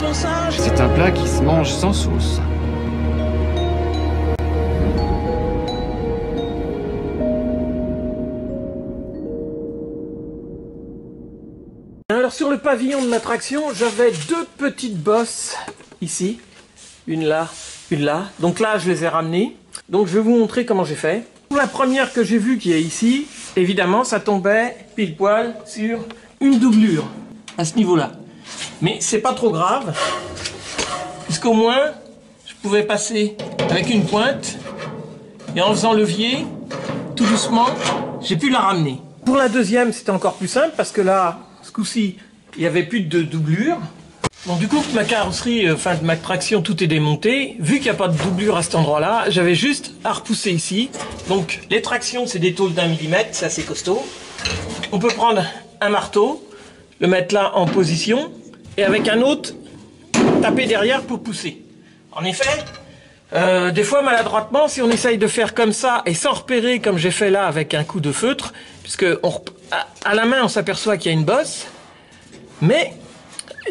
mon singe. C'est un plat qui se mange sans sauce. Alors sur le pavillon de ma traction, j'avais deux petites bosses ici, une là, une là. Donc là, je les ai ramenées. Donc je vais vous montrer comment j'ai fait. Pour la première que j'ai vue qui est ici, évidemment, ça tombait pile poil sur une doublure à ce niveau-là. Mais c'est pas trop grave, puisqu'au moins je pouvais passer avec une pointe et en faisant levier, tout doucement, j'ai pu la ramener. Pour la deuxième, c'était encore plus simple parce que là, ce coup-ci, il n'y avait plus de doublure. Bon, du coup, ma carrosserie, enfin de ma traction, tout est démonté. Vu qu'il n'y a pas de doublure à cet endroit-là, j'avais juste à repousser ici. Donc, les tractions, c'est des tôles d'1 mm, c'est assez costaud. On peut prendre un marteau, le mettre là en position, et avec un autre, taper derrière pour pousser. En effet, des fois, maladroitement, si on essaye de faire comme ça, et sans repérer, comme j'ai fait là, avec un coup de feutre, puisque à la main, on s'aperçoit qu'il y a une bosse, mais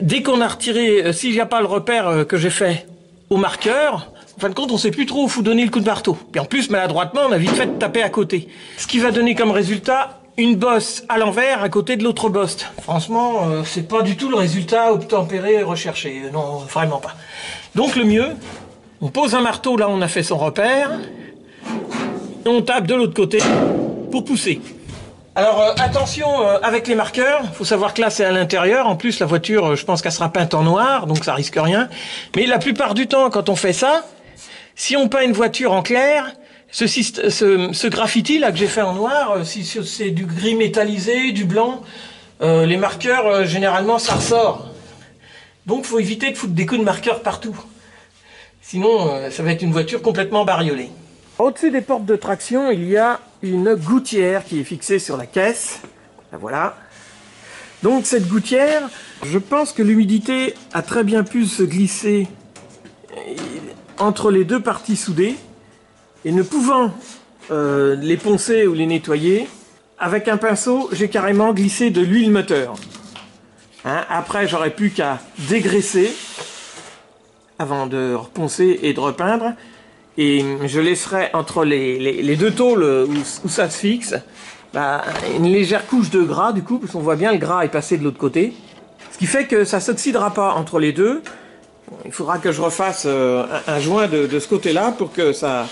dès qu'on a retiré, s'il n'y a pas le repère que j'ai fait au marqueur, en fin de compte, on ne sait plus trop où faut donner le coup de marteau. Puis en plus, maladroitement, on a vite fait de taper à côté. Ce qui va donner comme résultat une bosse à l'envers à côté de l'autre bosse. Franchement, c'est pas du tout le résultat obtempéré recherché. Non, vraiment pas. Donc le mieux, on pose un marteau là où on a fait son repère, et on tape de l'autre côté pour pousser. Alors attention avec les marqueurs, il faut savoir que là c'est à l'intérieur, en plus la voiture je pense qu'elle sera peinte en noir, donc ça risque rien. Mais la plupart du temps quand on fait ça, si on peint une voiture en clair, ce graffiti là que j'ai fait en noir, si c'est du gris métallisé, du blanc, les marqueurs généralement ça ressort. Donc il faut éviter de foutre des coups de marqueur partout. Sinon ça va être une voiture complètement bariolée. Au-dessus des portes de traction, il y a une gouttière qui est fixée sur la caisse. La voilà. Donc cette gouttière, je pense que l'humidité a très bien pu se glisser entre les deux parties soudées. Et ne pouvant les poncer ou les nettoyer, avec un pinceau, j'ai carrément glissé de l'huile moteur. Hein, après, j'aurais plus qu'à dégraisser avant de reponcer et de repeindre. Et je laisserai entre les deux tôles où ça se fixe une légère couche de gras du coup, parce qu'on voit bien le gras est passé de l'autre côté. Ce qui fait que ça ne s'oxydera pas entre les deux. Il faudra que je refasse un joint de ce côté-là pour que ça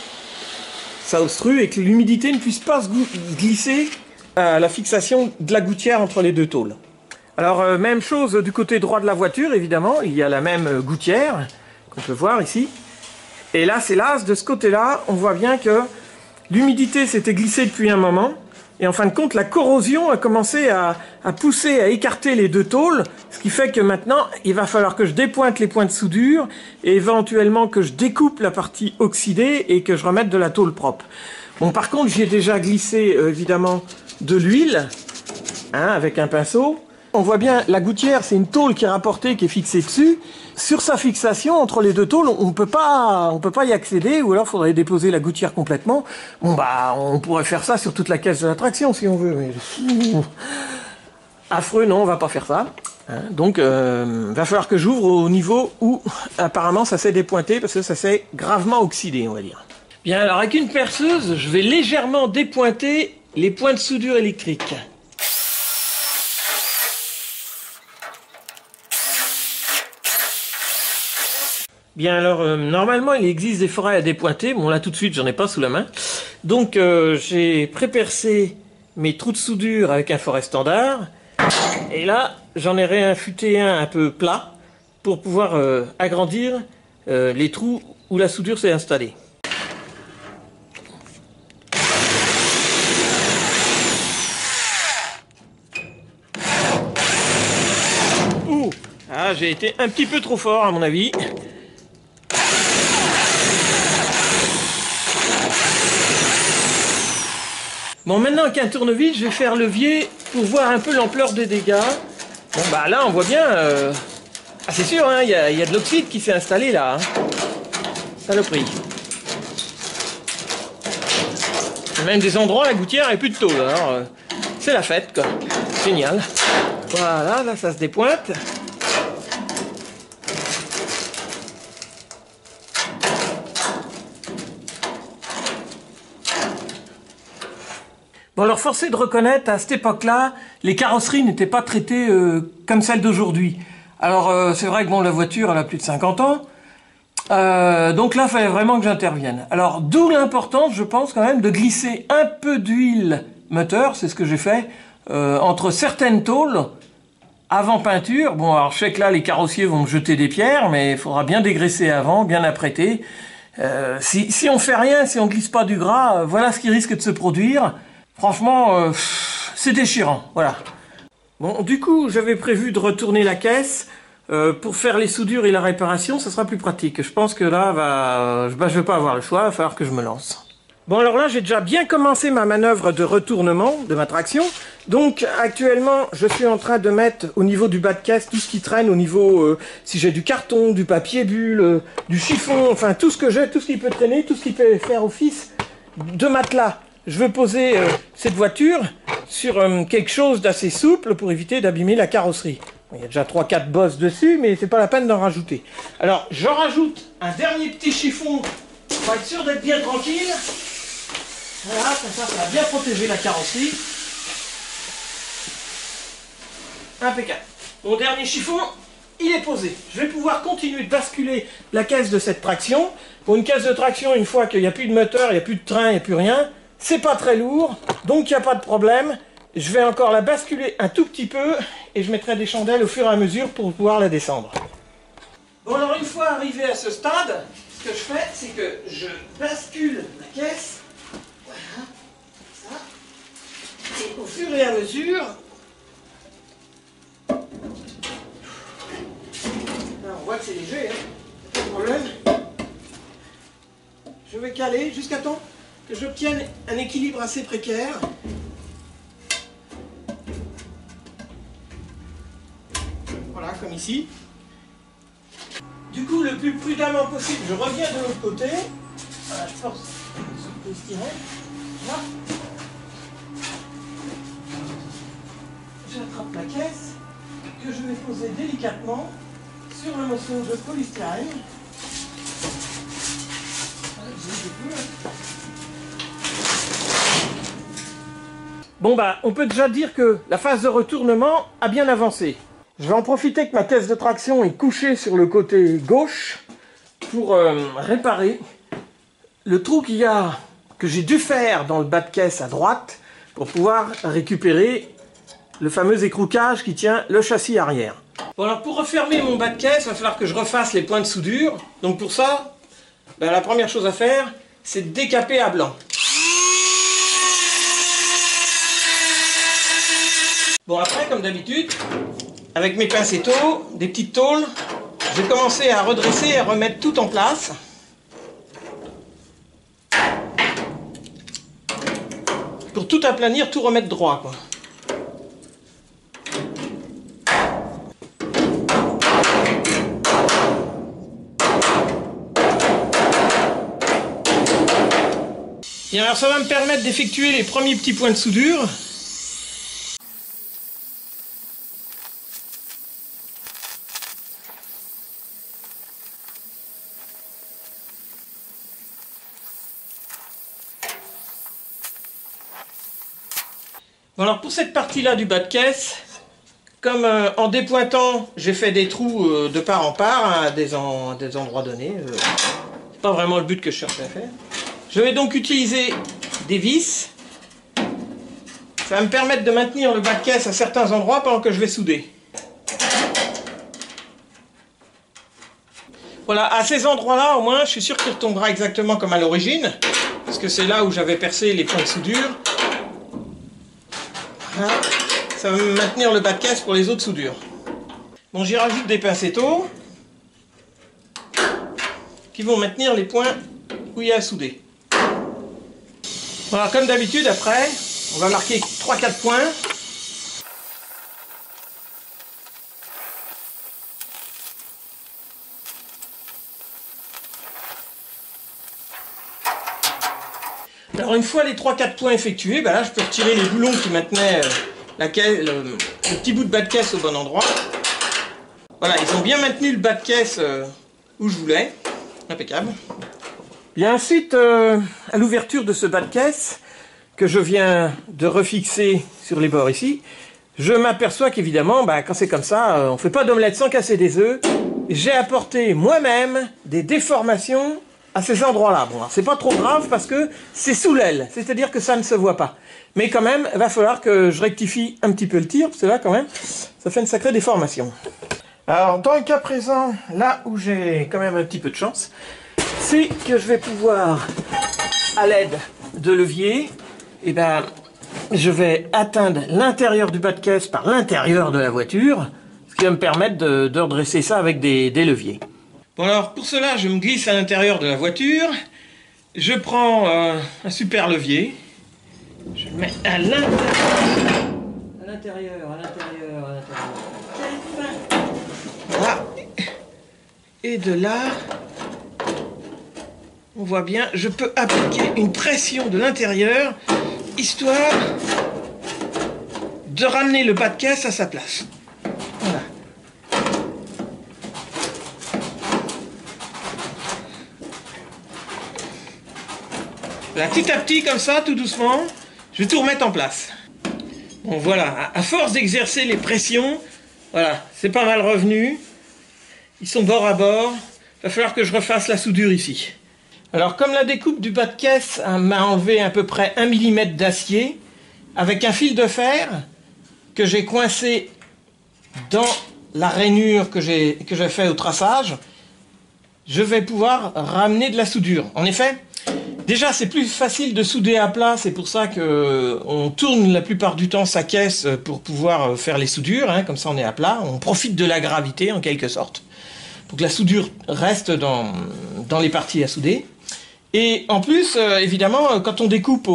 obstrue et que l'humidité ne puisse pas se glisser à la fixation de la gouttière entre les deux tôles. Alors même chose du côté droit de la voiture, évidemment, il y a la même gouttière qu'on peut voir ici. Et là, c'est l'as de ce côté-là, on voit bien que l'humidité s'était glissée depuis un moment. Et en fin de compte, la corrosion a commencé à pousser, à écarter les deux tôles. Ce qui fait que maintenant, il va falloir que je dépointe les points de soudure et éventuellement que je découpe la partie oxydée et que je remette de la tôle propre. Bon, par contre, j'ai déjà glissé, évidemment, de l'huile, hein, avec un pinceau. On voit bien, la gouttière, c'est une tôle qui est rapportée, qui est fixée dessus. Sur sa fixation, entre les deux tôles, on peut pas y accéder, ou alors il faudrait déposer la gouttière complètement. Bon, bah, on pourrait faire ça sur toute la caisse de la traction, si on veut. Mais... affreux, non, on va pas faire ça. Hein, donc, va falloir que j'ouvre au niveau où, apparemment, ça s'est dépointé, parce que ça s'est gravement oxydé, on va dire. Bien, alors, avec une perceuse, je vais légèrement dépointer les points de soudure électrique. Bien alors, normalement il existe des forêts à dépointer, bon là tout de suite j'en ai pas sous la main. Donc j'ai prépercé mes trous de soudure avec un forêt standard. Et là j'en ai réinfuté un peu plat pour pouvoir agrandir les trous où la soudure s'est installée. Ouh, ah, j'ai été un petit peu trop fort à mon avis. Bon, maintenant avec un tournevis, je vais faire levier pour voir un peu l'ampleur des dégâts. Bon, bah là, on voit bien... Ah, c'est sûr, hein, y a de l'oxyde qui s'est installé là. Hein. Saloperie. Même des endroits, la gouttière et plus de tôle. Alors, c'est la fête, quoi. Génial. Voilà, là, ça se dépointe. Bon alors force est de reconnaître, à cette époque-là, les carrosseries n'étaient pas traitées comme celles d'aujourd'hui. Alors c'est vrai que bon, la voiture elle a plus de 50 ans, donc là il fallait vraiment que j'intervienne. Alors d'où l'importance, je pense quand même, de glisser un peu d'huile moteur, c'est ce que j'ai fait, entre certaines tôles avant peinture. Bon alors je sais que là les carrossiers vont me jeter des pierres, mais il faudra bien dégraisser avant, bien apprêter. Si on fait rien, si on glisse pas du gras, voilà ce qui risque de se produire. Franchement, c'est déchirant, voilà. Bon, du coup, j'avais prévu de retourner la caisse pour faire les soudures et la réparation, ça sera plus pratique. Je pense que là, je vais pas avoir le choix, il va falloir que je me lance. Bon, alors là, j'ai déjà bien commencé ma manœuvre de retournement de ma traction. Donc, actuellement, je suis en train de mettre au niveau du bas de caisse tout ce qui traîne au niveau, si j'ai du carton, du papier bulle, du chiffon, enfin tout ce que j'ai, tout ce qui peut traîner, tout ce qui peut faire office de matelas. Je veux poser cette voiture sur quelque chose d'assez souple pour éviter d'abîmer la carrosserie. Bon, il y a déjà 3-4 bosses dessus, mais c'est pas la peine d'en rajouter. Alors, j'en rajoute un dernier petit chiffon pour être sûr d'être bien tranquille. Voilà, comme ça va bien protéger la carrosserie. Impeccable. Mon dernier chiffon, il est posé. Je vais pouvoir continuer de basculer la caisse de cette traction. Pour une caisse de traction, une fois qu'il n'y a plus de moteur, il n'y a plus de train, il n'y a plus rien, c'est pas très lourd, donc il n'y a pas de problème. Je vais encore la basculer un tout petit peu et je mettrai des chandelles au fur et à mesure pour pouvoir la descendre. Bon alors une fois arrivé à ce stade, ce que je fais, c'est que je bascule la caisse, voilà, comme ça, et au fur et à mesure, là on voit que c'est léger, hein, pas de problème. Je vais caler jusqu'à temps que j'obtienne un équilibre assez précaire. Voilà, comme ici. Du coup, le plus prudemment possible, je reviens de l'autre côté. Voilà, je force ce polystyrène. Là. J'attrape la caisse que je vais poser délicatement sur le morceau de polystyrène. Bon bah, on peut déjà dire que la phase de retournement a bien avancé. Je vais en profiter que ma caisse de traction est couchée sur le côté gauche pour réparer le trou que j'ai dû faire dans le bas de caisse à droite pour pouvoir récupérer le fameux écrouquage qui tient le châssis arrière. Bon alors pour refermer mon bas de caisse, il va falloir que je refasse les points de soudure. Donc pour ça, ben, la première chose à faire, c'est de décaper à blanc. Bon après, comme d'habitude, avec mes pincettos, des petites tôles, je vais commencer à redresser et à remettre tout en place. Pour tout aplanir, tout remettre droit, quoi. Et alors ça va me permettre d'effectuer les premiers petits points de soudure. Bon alors pour cette partie-là du bas de caisse, comme en dépointant, j'ai fait des trous de part en part, hein, à des endroits donnés. C'est pas vraiment le but que je cherchais à faire. Je vais donc utiliser des vis. Ça va me permettre de maintenir le bas de caisse à certains endroits pendant que je vais souder. Voilà, à ces endroits-là, au moins, je suis sûr qu'il retombera exactement comme à l'origine, parce que c'est là où j'avais percé les points de soudure. Voilà. Ça va me maintenir le bas de caisse pour les autres soudures. Bon, j'y rajoute des pincettos qui vont maintenir les points où il y a à souder. Voilà, comme d'habitude, après, on va marquer 3-4 points. Alors une fois les 3-4 points effectués, ben là je peux retirer les boulons qui maintenaient le petit bout de bas de caisse au bon endroit. Voilà, ils ont bien maintenu le bas de caisse où je voulais. Impeccable. Bien ensuite, à l'ouverture de ce bas de caisse, que je viens de refixer sur les bords ici, je m'aperçois qu'évidemment, quand c'est comme ça, on ne fait pas d'omelette sans casser des œufs. J'ai apporté moi-même des déformations à ces endroits-là. Bon, c'est pas trop grave parce que c'est sous l'aile, c'est-à-dire que ça ne se voit pas. Mais quand même, il va falloir que je rectifie un petit peu le tir, parce que là, quand même, ça fait une sacrée déformation. Alors, dans le cas présent, là où j'ai quand même un petit peu de chance, c'est que je vais pouvoir, à l'aide de levier, je vais atteindre l'intérieur du bas de caisse par l'intérieur de la voiture, ce qui va me permettre de redresser ça avec des leviers. Bon alors, pour cela, je me glisse à l'intérieur de la voiture, je prends un super levier, je le mets à l'intérieur, voilà. Et de là, on voit bien, je peux appliquer une pression de l'intérieur, histoire de ramener le bas de caisse à sa place. Voilà. Là, petit à petit, comme ça, tout doucement, je vais tout remettre en place. Bon, voilà, à force d'exercer les pressions, voilà, c'est pas mal revenu. Ils sont bord à bord. Il va falloir que je refasse la soudure ici. Alors, comme la découpe du bas de caisse m'a enlevé à peu près 1 mm d'acier, avec un fil de fer que j'ai coincé dans la rainure que j'ai fait au traçage, je vais pouvoir ramener de la soudure. En effet, déjà c'est plus facile de souder à plat, c'est pour ça qu'on tourne la plupart du temps sa caisse pour pouvoir faire les soudures, hein, comme ça on est à plat, on profite de la gravité en quelque sorte, pour que la soudure reste dans les parties à souder. Et en plus, évidemment, quand on découpe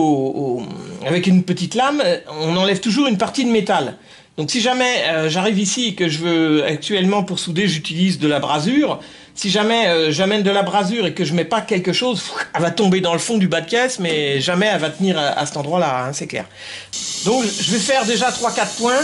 avec une petite lame, on enlève toujours une partie de métal. Donc si jamais j'arrive ici et que je veux, actuellement pour souder, j'utilise de la brasure, si jamais j'amène de la brasure et que je mets pas quelque chose, elle va tomber dans le fond du bas de caisse, mais jamais elle va tenir à cet endroit-là, hein, c'est clair. Donc je vais faire déjà 3-4 points.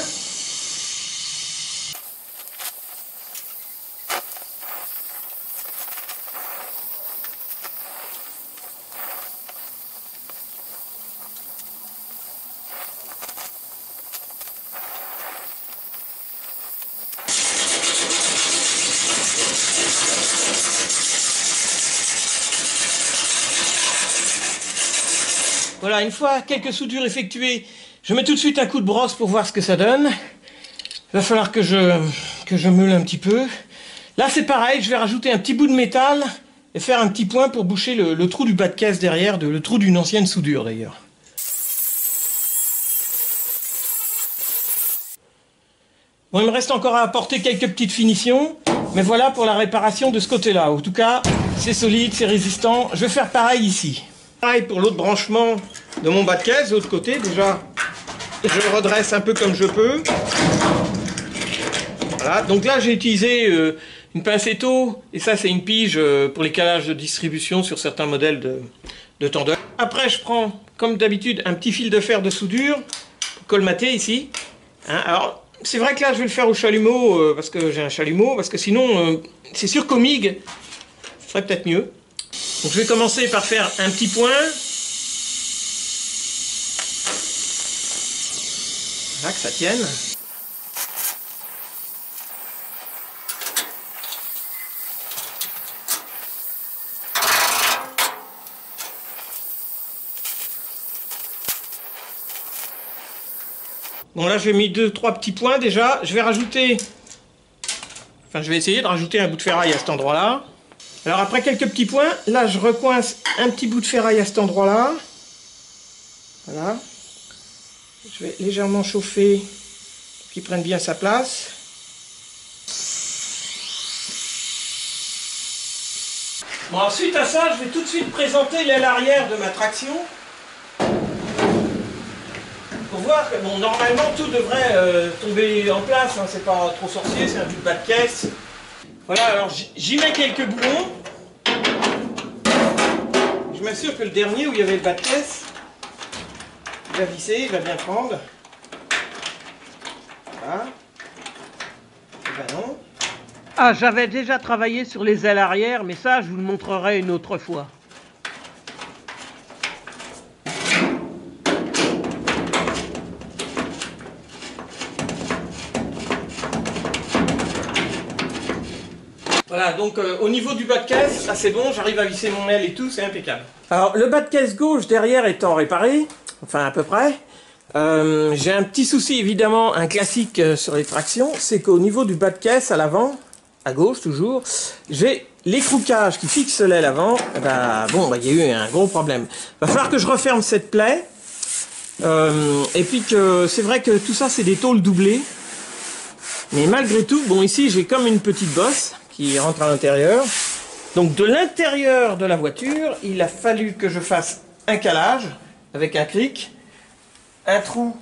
Voilà, une fois quelques soudures effectuées, je mets tout de suite un coup de brosse pour voir ce que ça donne. Il va falloir que je meule un petit peu. Là c'est pareil, je vais rajouter un petit bout de métal et faire un petit point pour boucher le trou du bas de caisse derrière, le trou d'une ancienne soudure d'ailleurs. Bon, il me reste encore à apporter quelques petites finitions, mais voilà pour la réparation de ce côté-là. En tout cas, c'est solide, c'est résistant. Je vais faire pareil ici. Pareil pour l'autre branchement de mon bas de caisse, de l'autre côté, déjà, je le redresse un peu comme je peux. Voilà, donc là j'ai utilisé une pincetto, et ça c'est une pige pour les calages de distribution sur certains modèles de tendeurs. Après je prends, comme d'habitude, un petit fil de fer de soudure, pour colmater ici. Hein, alors, c'est vrai que là je vais le faire au chalumeau, parce que j'ai un chalumeau, parce que sinon, c'est sûr qu'au MIG, ce serait peut-être mieux. Donc je vais commencer par faire un petit point. Voilà, que ça tienne. Bon là j'ai mis 2-3 petits points déjà. Je vais rajouter... Enfin je vais essayer de rajouter un bout de ferraille à cet endroit-là. Alors après quelques petits points, là je recoince un petit bout de ferraille à cet endroit-là. Voilà. Je vais légèrement chauffer pour qu'il prenne bien sa place. Bon, ensuite à ça, je vais tout de suite présenter l'aile arrière de ma traction. Pour voir que bon, normalement tout devrait tomber en place, hein, c'est pas trop sorcier, c'est un bout de bas de caisse. Voilà, alors j'y mets quelques boulons. Je m'assure que le dernier où il y avait le bas de caisse, il va visser, il va bien prendre. Voilà. Et ben non. Ah, j'avais déjà travaillé sur les ailes arrière, mais ça, je vous le montrerai une autre fois. Voilà, donc au niveau du bas de caisse, là c'est bon, j'arrive à visser mon aile et tout, c'est impeccable. Alors le bas de caisse gauche derrière étant réparé, enfin à peu près, j'ai un petit souci évidemment, un classique sur les tractions, c'est qu'au niveau du bas de caisse à l'avant, à gauche toujours, j'ai l'écrouquage qui fixe l'aile avant, il y a eu un gros problème. Il va falloir que je referme cette plaie, et puis que c'est vrai que tout ça c'est des tôles doublées, mais malgré tout, bon ici j'ai comme une petite bosse qui rentre à l'intérieur. Donc de l'intérieur de la voiture, il a fallu que je fasse un calage avec un cric, un trou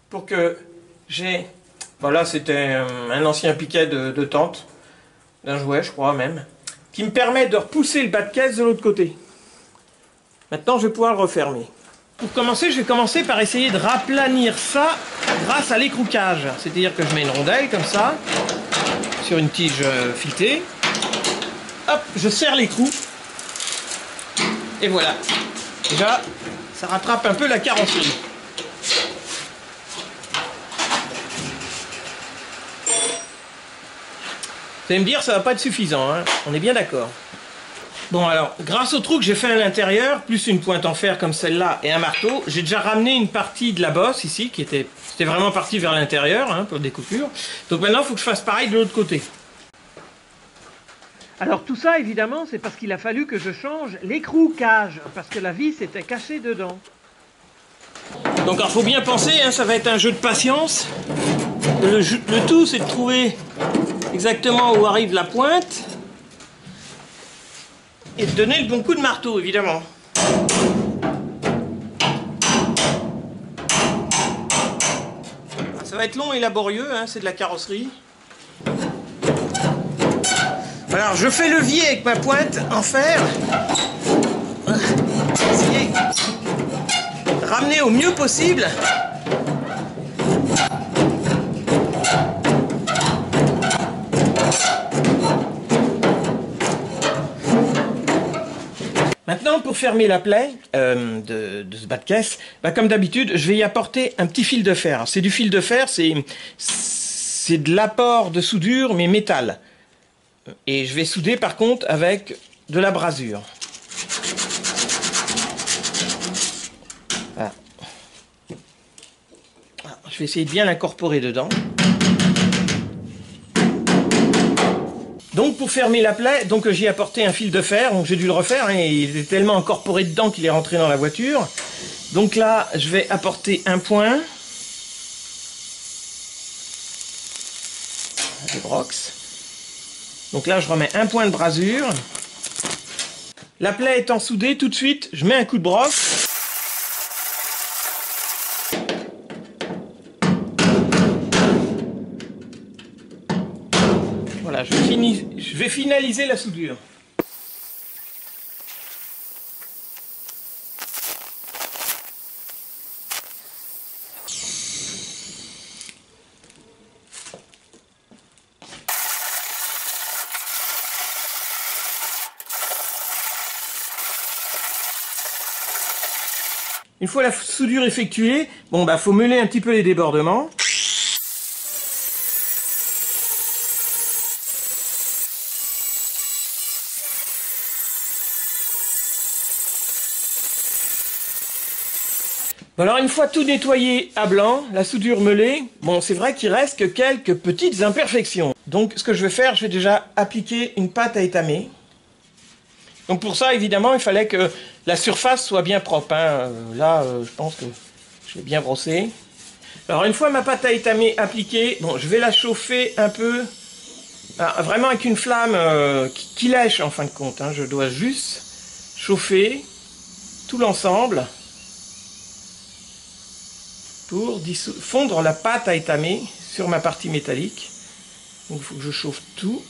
pour que j'ai... Voilà, c'était un ancien piquet de tente, d'un jouet je crois même, qui me permet de repousser le bas de caisse de l'autre côté. Maintenant je vais pouvoir le refermer. Pour commencer, je vais commencer par essayer de raplanir ça grâce à l'écrouquage. C'est-à-dire que je mets une rondelle comme ça, sur une tige filetée. Hop, je serre l'écrou. Et voilà. Déjà, ça rattrape un peu la carrosserie. Vous allez me dire, ça va pas être suffisant, hein. On est bien d'accord. Bon alors, grâce au trou que j'ai fait à l'intérieur, plus une pointe en fer comme celle-là et un marteau, j'ai déjà ramené une partie de la bosse ici, c'était vraiment parti vers l'intérieur, hein, pour des coupures. Donc maintenant, il faut que je fasse pareil de l'autre côté. Alors tout ça, évidemment, c'est parce qu'il a fallu que je change l'écrouquage, parce que la vis était cachée dedans. Donc il faut bien penser, hein, ça va être un jeu de patience. Le tout, c'est de trouver exactement où arrive la pointe. Et de donner le bon coup de marteau, évidemment. Ça va être long et laborieux, hein, c'est de la carrosserie. Alors, je fais levier avec ma pointe en fer. Essayer de ramener au mieux possible. Maintenant, pour fermer la plaie de ce bas de caisse, comme d'habitude, je vais y apporter un petit fil de fer. C'est du fil de fer, c'est de l'apport de soudure, mais métal. Et je vais souder par contre avec de la brasure. Voilà. Je vais essayer de bien l'incorporer dedans. Donc pour fermer la plaie, j'y ai apporté un fil de fer, donc j'ai dû le refaire, hein, il est tellement incorporé dedans qu'il est rentré dans la voiture. Donc là, je vais apporter un point. Des brox. Donc là, je remets un point de brasure. La plaie étant soudée, tout de suite, je mets un coup de brosse. Voilà, je vais finaliser la soudure. Une fois la soudure effectuée, faut meuler un petit peu les débordements. Alors une fois tout nettoyé à blanc, la soudure meulée, c'est vrai qu'il reste que quelques petites imperfections. Donc ce que je vais faire, je vais déjà appliquer une pâte à étamer. Donc pour ça, évidemment, il fallait que la surface soit bien propre, hein. Là, je pense que je vais bien brosser. Alors une fois ma pâte à étamer appliquée, je vais la chauffer un peu, vraiment avec une flamme qui lèche en fin de compte, hein. Je dois juste chauffer tout l'ensemble pour fondre la pâte à étamer sur ma partie métallique. Donc il faut que je chauffe tout.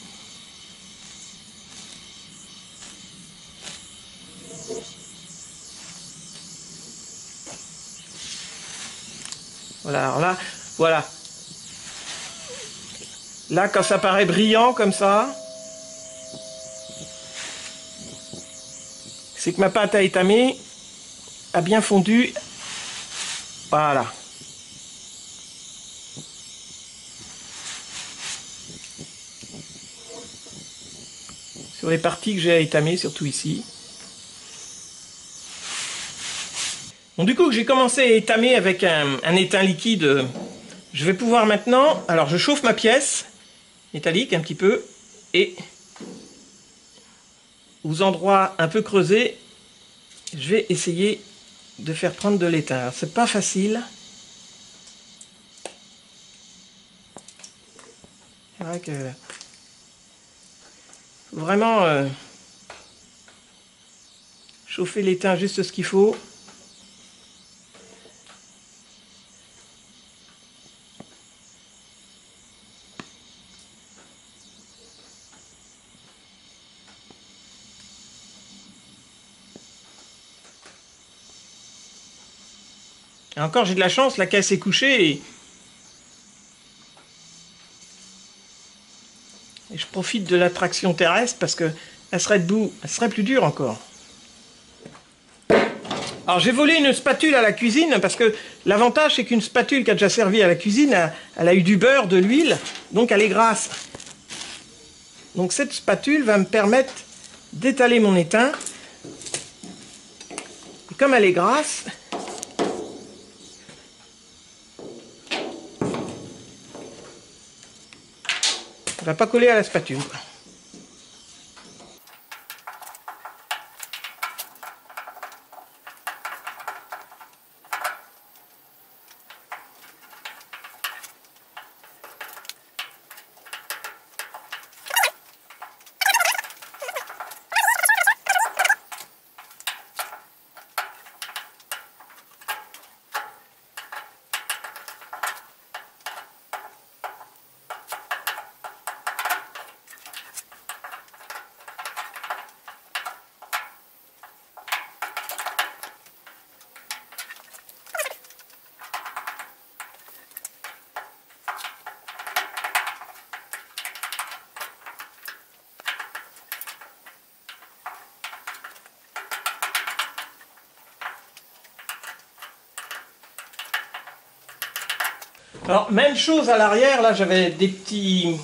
Voilà, alors là, voilà. Là, quand ça paraît brillant comme ça, c'est que ma pâte à étamer a bien fondu. Voilà. sur les parties que j'ai à étamer, surtout ici. Bon, du coup, que j'ai commencé à étamer avec un étain liquide, je vais pouvoir maintenant... Alors, je chauffe ma pièce métallique un petit peu, et aux endroits un peu creusés, je vais essayer de faire prendre de l'étain. C'est pas facile. C'est vrai que faut vraiment chauffer l'étain juste ce qu'il faut. Et encore, j'ai de la chance, la caisse est couchée et je profite de l'attraction terrestre parce que elle serait debout, elle serait plus dure encore. Alors j'ai volé une spatule à la cuisine parce que l'avantage c'est qu'une spatule qui a déjà servi à la cuisine, elle a eu du beurre, de l'huile, donc elle est grasse. Donc cette spatule va me permettre d'étaler mon étain. Et comme elle est grasse, elle va pas coller à la spatule. Alors, même chose à l'arrière, là j'avais des petits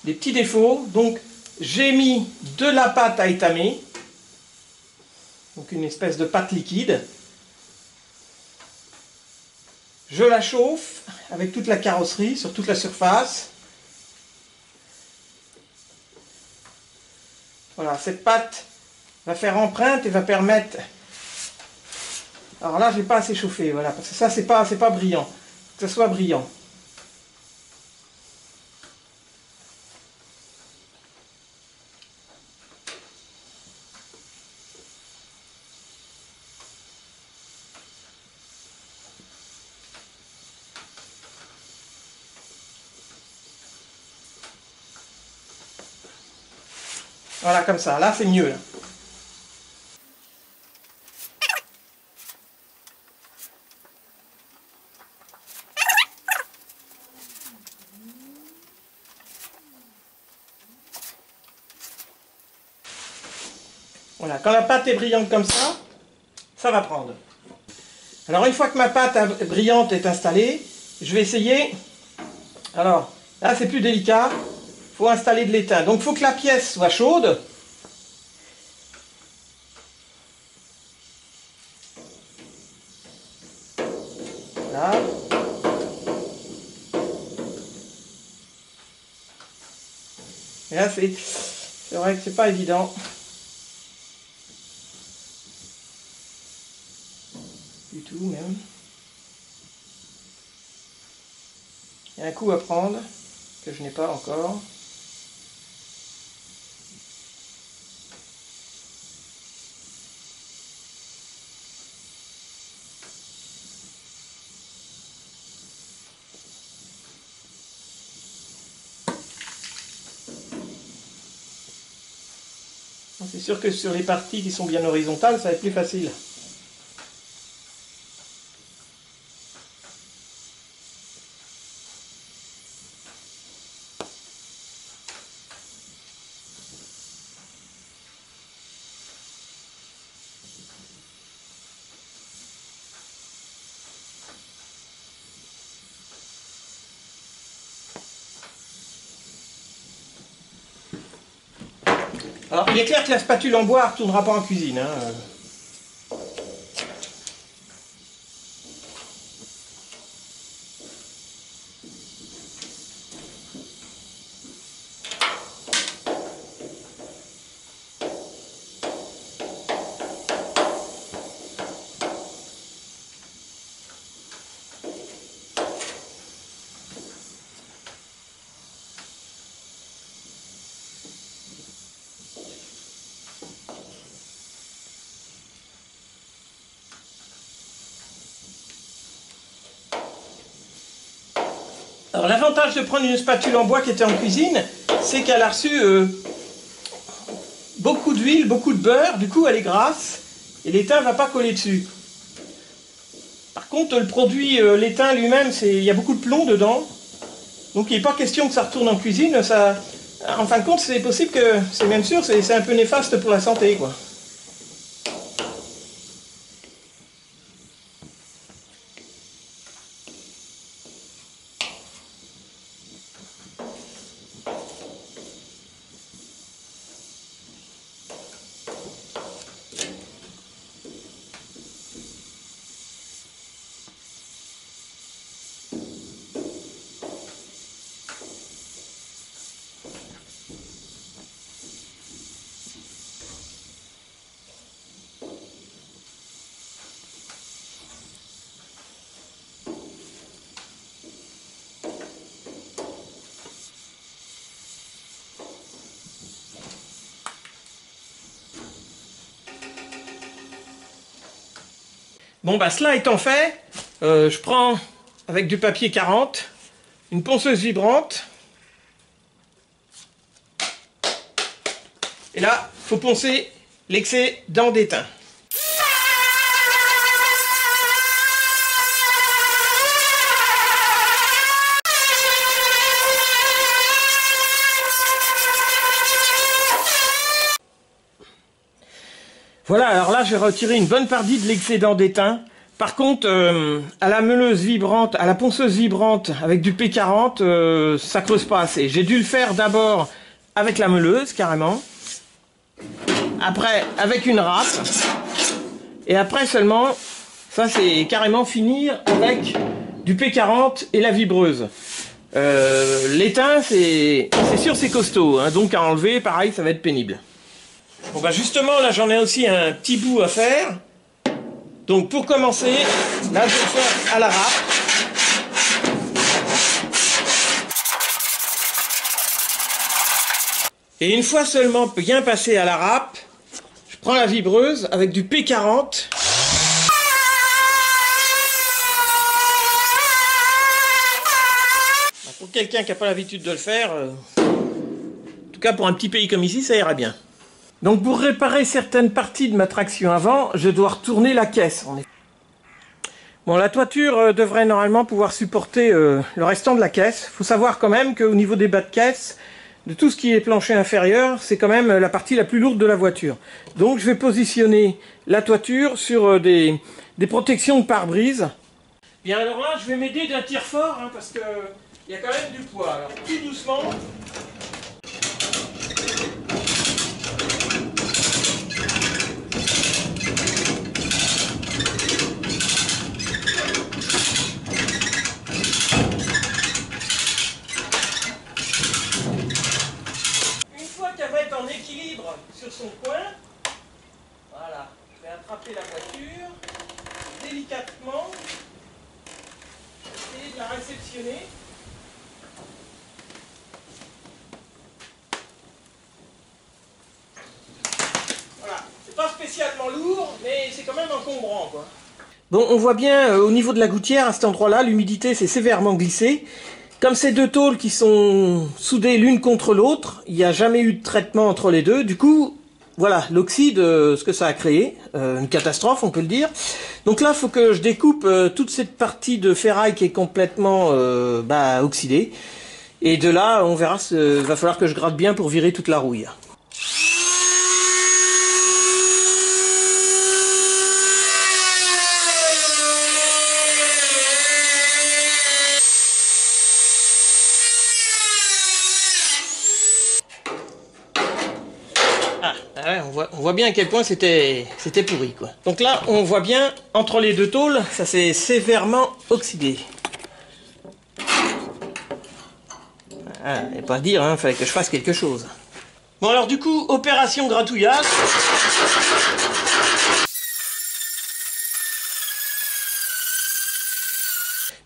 défauts, donc j'ai mis de la pâte à étamer, donc une espèce de pâte liquide. Je la chauffe avec toute la carrosserie, sur toute la surface. Voilà, cette pâte va faire empreinte et va permettre... Alors là, je n'ai pas assez chauffé, voilà, parce que ça, c'est pas brillant. Que ce soit brillant. Voilà, comme ça. Là, c'est mieux. Là. Voilà, quand la pâte est brillante comme ça va prendre. Alors, une fois que ma pâte brillante est installée, je vais essayer. Alors, là, c'est plus délicat. Il faut installer de l'étain. Donc, il faut que la pièce soit chaude. Voilà. Et là, c'est vrai que c'est pas évident. Du tout, même. Il y a un coup à prendre que je n'ai pas encore. C'est sûr que sur les parties qui sont bien horizontales, ça va être plus facile. Alors, il est clair que la spatule en bois ne retournera pas en cuisine. Hein. Alors l'avantage de prendre une spatule en bois qui était en cuisine, c'est qu'elle a reçu beaucoup d'huile, beaucoup de beurre, du coup elle est grasse et l'étain ne va pas coller dessus. Par contre le produit, l'étain lui-même, il y a beaucoup de plomb dedans, donc il n'est pas question que ça retourne en cuisine, en fin de compte c'est possible que, c'est même sûr, c'est un peu néfaste pour la santé quoi. Bon bah cela étant fait, je prends avec du papier 40, une ponceuse vibrante, et là, il faut poncer l'excédent d'étain. Voilà, alors là, j'ai retiré une bonne partie de l'excédent d'étain. Par contre, à la meuleuse vibrante, à la ponceuse vibrante avec du P40, ça creuse pas assez. J'ai dû le faire d'abord avec la meuleuse, carrément. Après, avec une râpe. Et après seulement, ça c'est carrément finir avec du P40 et la vibreuse. L'étain, c'est sûr, c'est costaud. Hein, donc à enlever, pareil, ça va être pénible. Bon bah justement, là j'en ai aussi un petit bout à faire. Donc pour commencer, là je vais le faire à la râpe. Et une fois seulement bien passé à la râpe, je prends la vibreuse avec du P40. Pour quelqu'un qui n'a pas l'habitude de le faire, en tout cas pour un petit pays comme ici, ça ira bien. Donc pour réparer certaines parties de ma traction avant, je dois retourner la caisse. Bon, la toiture devrait normalement pouvoir supporter le restant de la caisse. Il faut savoir quand même qu'au niveau des bas de caisse, de tout ce qui est plancher inférieur, c'est quand même la partie la plus lourde de la voiture. Donc je vais positionner la toiture sur des protections de pare-brise. Bien alors là, je vais m'aider d'un tire fort, hein, parce que il y a quand même du poids. Alors tout doucement. En équilibre sur son coin, voilà, je vais attraper la voiture délicatement, essayer de la réceptionner. Voilà, c'est pas spécialement lourd, mais c'est quand même encombrant, quoi. Bon, on voit bien au niveau de la gouttière, à cet endroit-là, l'humidité s'est sévèrement glissée. Comme ces deux tôles qui sont soudées l'une contre l'autre, il n'y a jamais eu de traitement entre les deux. Du coup, voilà, l'oxyde, ce que ça a créé, une catastrophe, on peut le dire. Donc là, il faut que je découpe toute cette partie de ferraille qui est complètement oxydée. Et de là, on verra, va falloir que je gratte bien pour virer toute la rouille. on voit bien à quel point c'était pourri, quoi. Donc là, on voit bien, entre les deux tôles, ça s'est sévèrement oxydé. Ah, et pas à dire, hein, fallait que je fasse quelque chose. Bon alors du coup, opération gratouillage.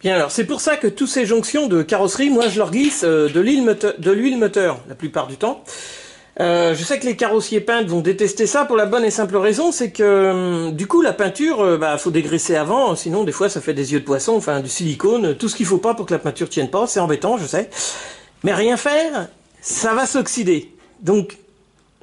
Bien alors, c'est pour ça que toutes ces jonctions de carrosserie, moi je leur glisse de l'huile moteur la plupart du temps. Je sais que les carrossiers peintres vont détester ça pour la bonne et simple raison, c'est que du coup la peinture, faut dégraisser avant, sinon des fois ça fait des yeux de poisson, enfin du silicone, tout ce qu'il faut pas pour que la peinture tienne pas, c'est embêtant, je sais. Mais rien faire, ça va s'oxyder. Donc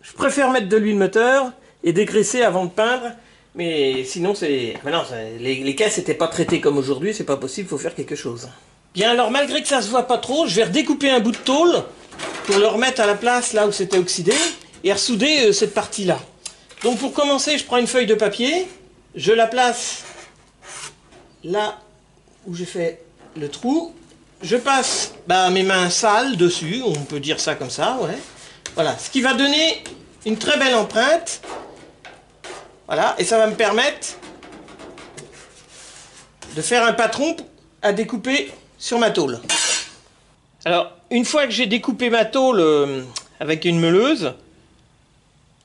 je préfère mettre de l'huile moteur et dégraisser avant de peindre. Mais sinon, les caisses n'étaient pas traitées comme aujourd'hui, c'est pas possible, il faut faire quelque chose. Bien alors, malgré que ça se voit pas trop, je vais redécouper un bout de tôle pour le remettre à la place là où c'était oxydé et ressouder cette partie-là. Donc pour commencer, je prends une feuille de papier, je la place là où j'ai fait le trou, je passe mes mains sales dessus, on peut dire ça comme ça, ouais. Voilà, ce qui va donner une très belle empreinte. Voilà, et ça va me permettre de faire un patron à découper sur ma tôle. Alors, une fois que j'ai découpé ma tôle avec une meuleuse,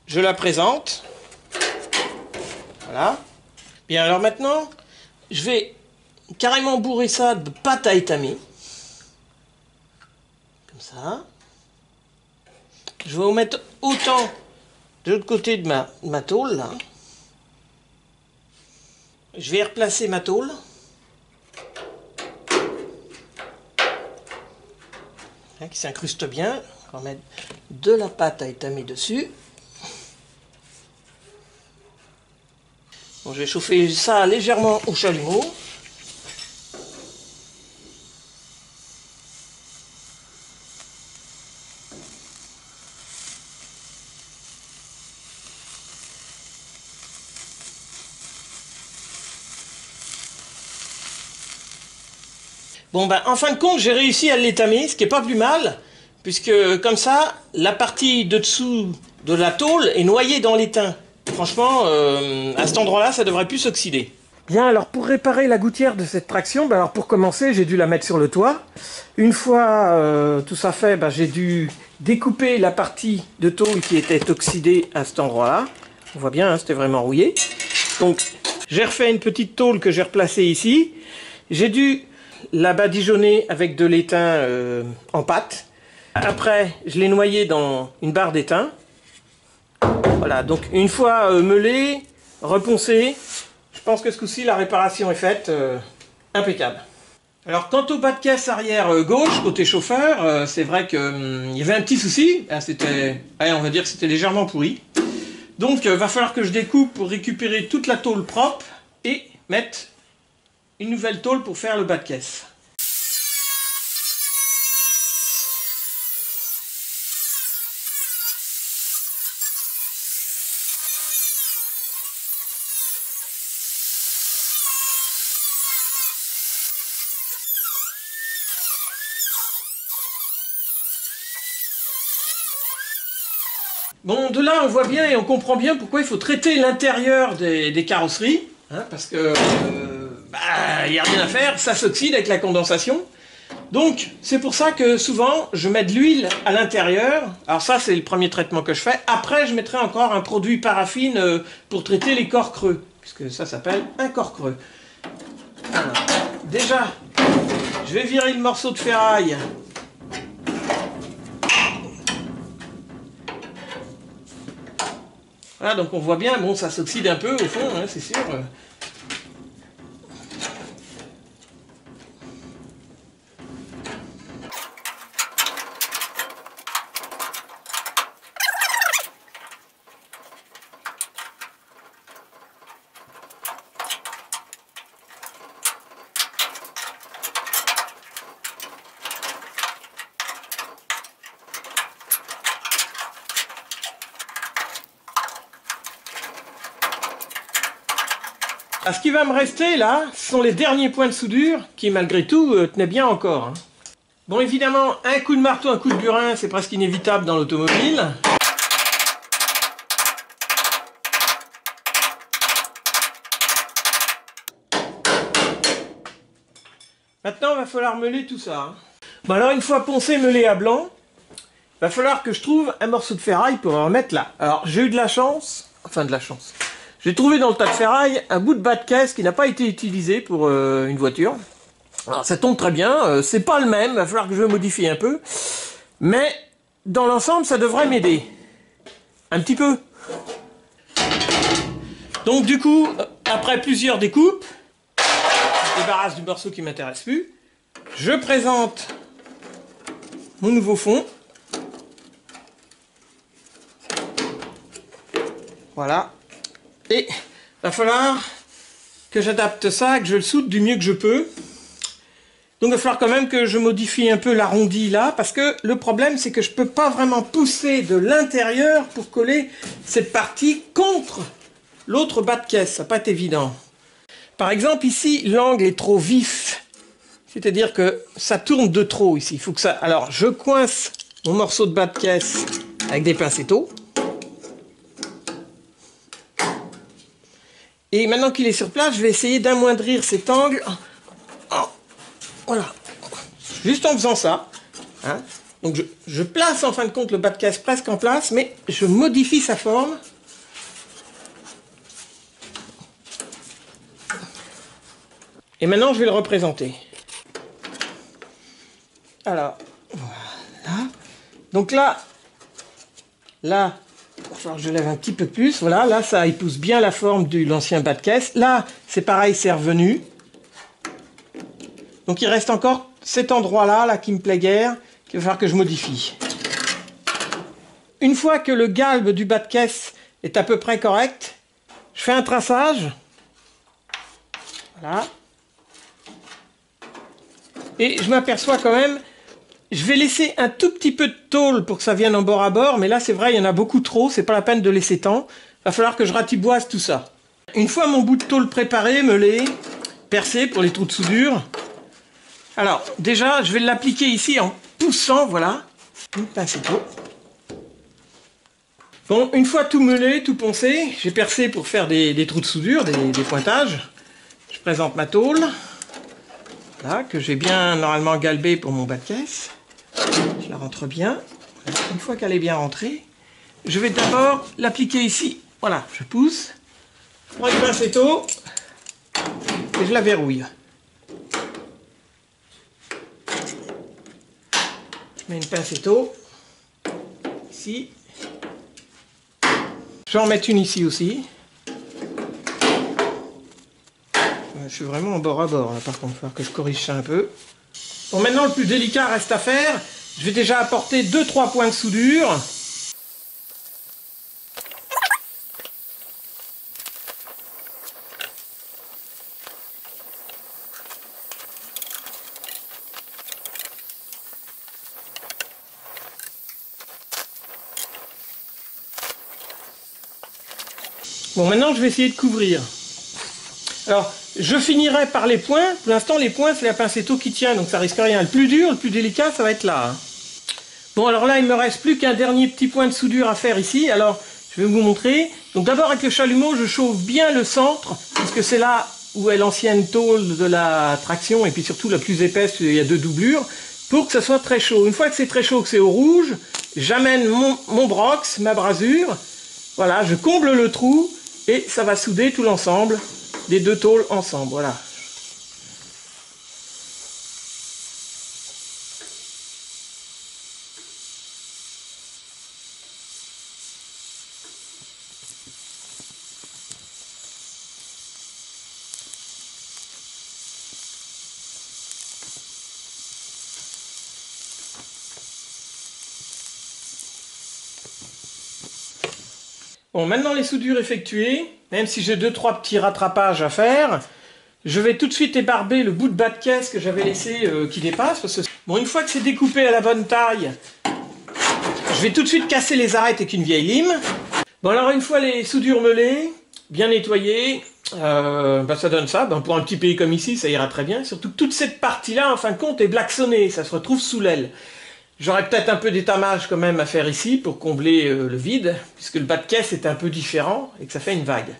je la présente. Voilà. Bien, alors maintenant, je vais carrément bourrer ça de pâte à étamer. Comme ça. Je vais en mettre autant de l'autre côté de ma tôle, là. Je vais replacer ma tôle. Qui s'incruste bien. On va mettre de la pâte à étamer dessus. Bon, je vais chauffer ça légèrement au chalumeau. Bon en fin de compte, j'ai réussi à l'étamer, ce qui est pas plus mal, puisque comme ça, la partie de dessous de la tôle est noyée dans l'étain. Franchement, à cet endroit-là, ça devrait plus s'oxyder. Bien, alors pour réparer la gouttière de cette traction, alors pour commencer, j'ai dû la mettre sur le toit. Une fois tout ça fait, j'ai dû découper la partie de tôle qui était oxydée à cet endroit-là. On voit bien, hein, c'était vraiment rouillé. Donc, j'ai refait une petite tôle que j'ai replacée ici. J'ai dû la badigeonner avec de l'étain en pâte. Après, je l'ai noyé dans une barre d'étain. Voilà, donc une fois meulé, reponcé, je pense que ce coup-ci, la réparation est faite impeccable. Alors, quant au bas de caisse arrière gauche, côté chauffeur, c'est vrai qu'il y avait un petit souci. On va dire que c'était légèrement pourri. Donc, va falloir que je découpe pour récupérer toute la tôle propre et mettre une nouvelle tôle pour faire le bas de caisse. Bon, de là, on voit bien et on comprend bien pourquoi il faut traiter l'intérieur des carrosseries, hein, parce que y a rien à faire, ça s'oxyde avec la condensation. Donc, c'est pour ça que souvent, je mets de l'huile à l'intérieur. Alors ça, c'est le premier traitement que je fais. Après, je mettrai encore un produit paraffine pour traiter les corps creux, puisque ça s'appelle un corps creux. Alors, déjà, je vais virer le morceau de ferraille. Voilà, donc on voit bien, bon, ça s'oxyde un peu au fond, hein, c'est sûr. Ce qui va me rester là, ce sont les derniers points de soudure qui malgré tout tenaient bien encore. Hein. Bon évidemment, un coup de marteau, un coup de burin, c'est presque inévitable dans l'automobile. Maintenant, il va falloir meuler tout ça. Hein. Bon, alors, une fois poncé, meulé à blanc, il va falloir que je trouve un morceau de ferraille pour en mettre là. Alors, j'ai eu de la chance, enfin de la chance. J'ai trouvé dans le tas de ferraille un bout de bas de caisse qui n'a pas été utilisé pour une voiture. Alors, ça tombe très bien, c'est pas le même, il va falloir que je modifie un peu. Mais, dans l'ensemble, ça devrait m'aider. Un petit peu. Donc, du coup, après plusieurs découpes, je débarrasse du morceau qui m'intéresse plus. Je présente mon nouveau fond. Voilà. Et il va falloir que j'adapte ça, que je le soude du mieux que je peux. Donc il va falloir quand même que je modifie un peu l'arrondi là, parce que le problème c'est que je ne peux pas vraiment pousser de l'intérieur pour coller cette partie contre l'autre bas de caisse. Ça va pas être évident. Par exemple ici, l'angle est trop vif. C'est-à-dire que ça tourne de trop ici. Il faut que ça... Alors je coince mon morceau de bas de caisse avec des pincettos. Et maintenant qu'il est sur place, je vais essayer d'amoindrir cet angle. Voilà. Juste en faisant ça. Hein. Donc je place en fin de compte le bas de caisse presque en place, mais je modifie sa forme. Et maintenant je vais le représenter. Alors, voilà. Donc là, il va falloir que je lève un petit peu plus. Voilà, là ça épouse bien la forme de l'ancien bas de caisse. Là, c'est pareil, c'est revenu. Donc il reste encore cet endroit-là, là, qui me plaît guère, qu'il va falloir que je modifie. Une fois que le galbe du bas de caisse est à peu près correct, je fais un traçage. Voilà. Et je m'aperçois quand même, je vais laisser un tout petit peu de tôle pour que ça vienne en bord à bord, mais là c'est vrai, il y en a beaucoup trop, c'est pas la peine de laisser tant. Il va falloir que je ratiboise tout ça. Une fois mon bout de tôle préparé, meulé, percé pour les trous de soudure, alors, déjà, je vais l'appliquer ici en poussant, voilà, une pincetto. Bon, une fois tout meulé, tout poncé, j'ai percé pour faire des trous de soudure, des pointages. Je présente ma tôle, là, que j'ai bien normalement galbée pour mon bas de caisse. Je la rentre bien. Voilà. Une fois qu'elle est bien rentrée, je vais d'abord l'appliquer ici. Voilà, je pousse, je prends une pincetto et je la verrouille. Je mets une pincetto ici. Je vais en mettre une ici aussi. Je suis vraiment en bord à bord là, par contre, il va falloir que je corrige ça un peu. Bon, maintenant le plus délicat reste à faire. Je vais déjà apporter 2-3 points de soudure. Bon, maintenant je vais essayer de couvrir. Alors, je finirai par les points. Pour l'instant, les points, c'est la pincetto qui tient, donc ça risque rien. Le plus dur, le plus délicat, ça va être là. Hein. Bon, alors là, il me reste plus qu'un dernier petit point de soudure à faire ici. Alors, je vais vous montrer. Donc d'abord, avec le chalumeau, je chauffe bien le centre, puisque c'est là où est l'ancienne tôle de la traction, et puis surtout la plus épaisse, il y a 2 doublures, pour que ça soit très chaud. Une fois que c'est très chaud, que c'est au rouge, j'amène mon brox, ma brasure. Voilà, je comble le trou. Et ça va souder tout l'ensemble des 2 tôles ensemble, voilà. Bon, maintenant les soudures effectuées, même si j'ai 2-3 petits rattrapages à faire, je vais tout de suite ébarber le bout de bas de caisse que j'avais laissé qui dépasse. Parce que... Bon, une fois que c'est découpé à la bonne taille, je vais tout de suite casser les arêtes avec une vieille lime. Bon, alors une fois les soudures meulées, bien nettoyées, ça donne ça. Pour un petit pays comme ici, ça ira très bien. Surtout que toute cette partie-là, en fin de compte, est blacksonnée, ça se retrouve sous l'aile. J'aurais peut-être un peu d'étamage quand même à faire ici pour combler le vide, puisque le bas de caisse est un peu différent et que ça fait une vague.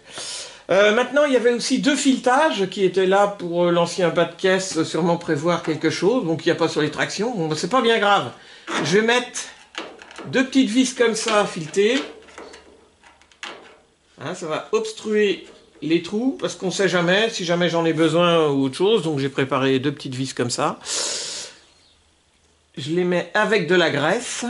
Maintenant, il y avait aussi 2 filetages qui étaient là pour l'ancien bas de caisse, sûrement prévoir quelque chose, donc il n'y a pas sur les tractions. Bon, c'est pas bien grave. Je vais mettre 2 petites vis comme ça filetées. Hein, ça va obstruer les trous, parce qu'on ne sait jamais, si jamais j'en ai besoin ou autre chose, donc j'ai préparé 2 petites vis comme ça. Je les mets avec de la graisse.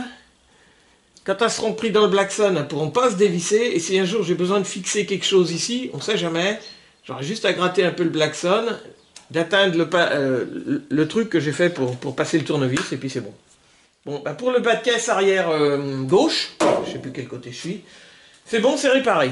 Quand elles seront prises dans le Blackson, elles ne pourront pas se dévisser. Et si un jour j'ai besoin de fixer quelque chose ici, on ne sait jamais, j'aurai juste à gratter un peu le Blackson, d'atteindre le truc que j'ai fait pour passer le tournevis, et puis c'est bon. Bon, bah pour le bas de caisse arrière gauche, je ne sais plus quel côté je suis, c'est bon, c'est réparé.